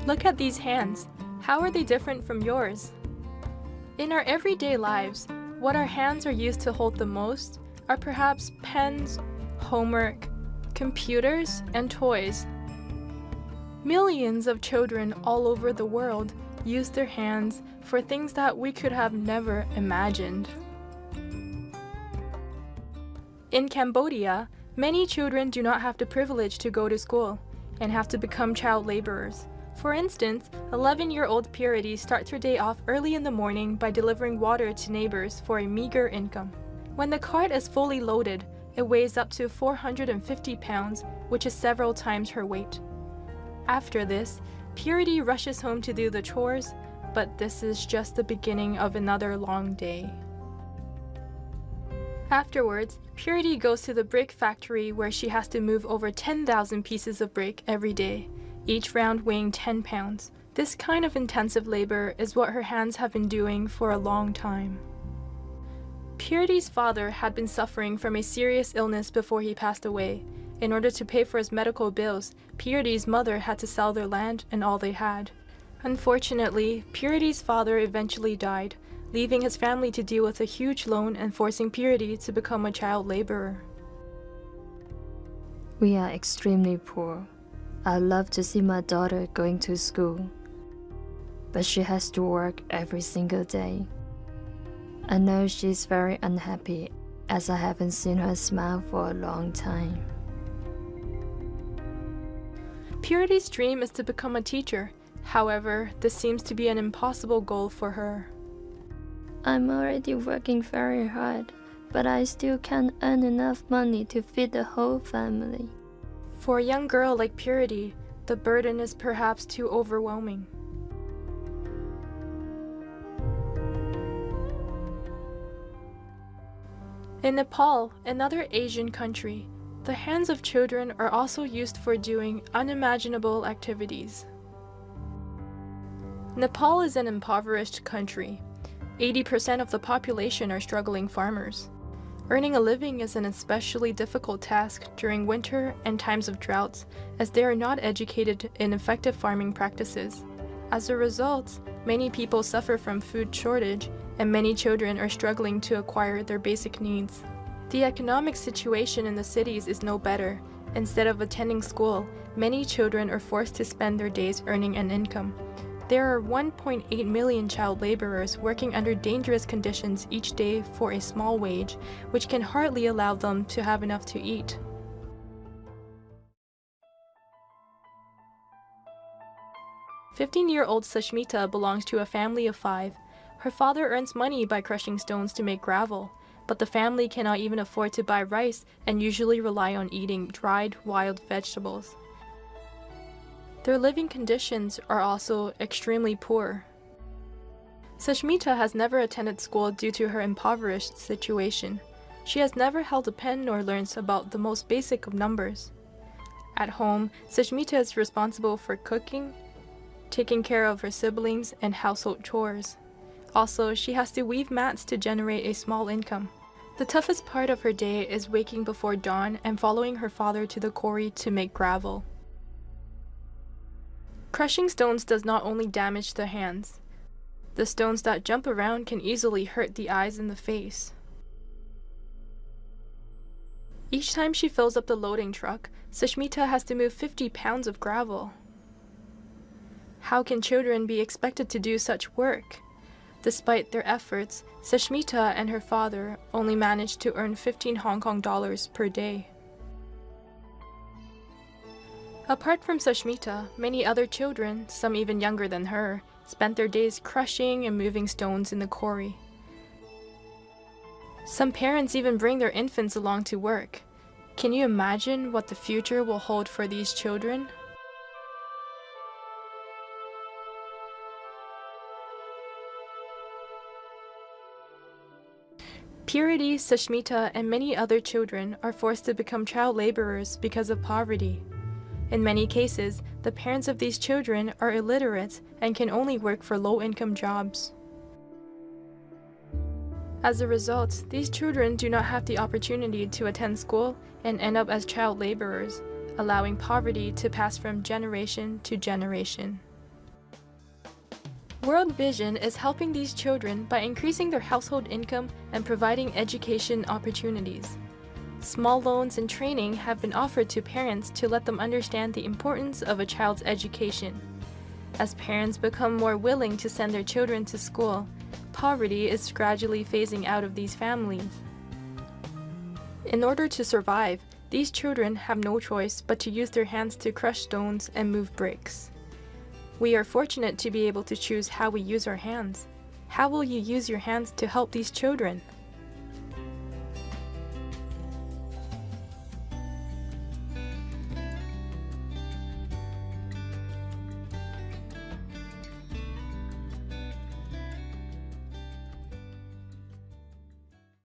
Look at these hands. How are they different from yours? In our everyday lives, what our hands are used to hold the most are perhaps pens, homework, computers, and toys. Millions of children all over the world use their hands for things that we could have never imagined. In Cambodia, many children do not have the privilege to go to school and have to become child laborers. For instance, 11-year-old Purity starts her day off early in the morning by delivering water to neighbors for a meager income. When the cart is fully loaded, it weighs up to 450 pounds, which is several times her weight. After this, Purity rushes home to do the chores, but this is just the beginning of another long day. Afterwards, Purity goes to the brick factory where she has to move over 10,000 pieces of brick every day, each round weighing 10 pounds. This kind of intensive labor is what her hands have been doing for a long time. Purity's father had been suffering from a serious illness before he passed away. In order to pay for his medical bills, Purity's mother had to sell their land and all they had. Unfortunately, Purity's father eventually died, leaving his family to deal with a huge loan and forcing Purity to become a child laborer. We are extremely poor. I love to see my daughter going to school, but she has to work every single day. I know she's very unhappy as I haven't seen her smile for a long time. Purity's dream is to become a teacher. However, this seems to be an impossible goal for her. I'm already working very hard, but I still can't earn enough money to feed the whole family. For a young girl like Purity, the burden is perhaps too overwhelming. In Nepal, another Asian country, the hands of children are also used for doing unimaginable activities. Nepal is an impoverished country. 80% of the population are struggling farmers. Earning a living is an especially difficult task during winter and times of droughts, as they are not educated in effective farming practices. As a result, many people suffer from food shortage, and many children are struggling to acquire their basic needs. The economic situation in the cities is no better. Instead of attending school, many children are forced to spend their days earning an income. There are 1.8 million child laborers working under dangerous conditions each day for a small wage, which can hardly allow them to have enough to eat. "15-year-old Sushmita belongs to a family of 5. Her father earns money by crushing stones to make gravel, but the family cannot even afford to buy rice and usually rely on eating dried wild vegetables. Their living conditions are also extremely poor. Sushmita has never attended school due to her impoverished situation. She has never held a pen nor learns about the most basic of numbers. At home, Sushmita is responsible for cooking, taking care of her siblings, and household chores. Also, she has to weave mats to generate a small income. The toughest part of her day is waking before dawn and following her father to the quarry to make gravel. Crushing stones does not only damage the hands. The stones that jump around can easily hurt the eyes and the face. Each time she fills up the loading truck, Sushmita has to move 50 pounds of gravel. How can children be expected to do such work? Despite their efforts, Sushmita and her father only managed to earn 15 Hong Kong dollars per day. Apart from Sushmita, many other children, some even younger than her, spent their days crushing and moving stones in the quarry. Some parents even bring their infants along to work. Can you imagine what the future will hold for these children? Purity, Sushmita, and many other children are forced to become child laborers because of poverty. In many cases, the parents of these children are illiterate and can only work for low-income jobs. As a result, these children do not have the opportunity to attend school and end up as child laborers, allowing poverty to pass from generation to generation. World Vision is helping these children by increasing their household income and providing education opportunities. Small loans and training have been offered to parents to let them understand the importance of a child's education. As parents become more willing to send their children to school, poverty is gradually phasing out of these families. In order to survive, these children have no choice but to use their hands to crush stones and move bricks. We are fortunate to be able to choose how we use our hands. How will you use your hands to help these children?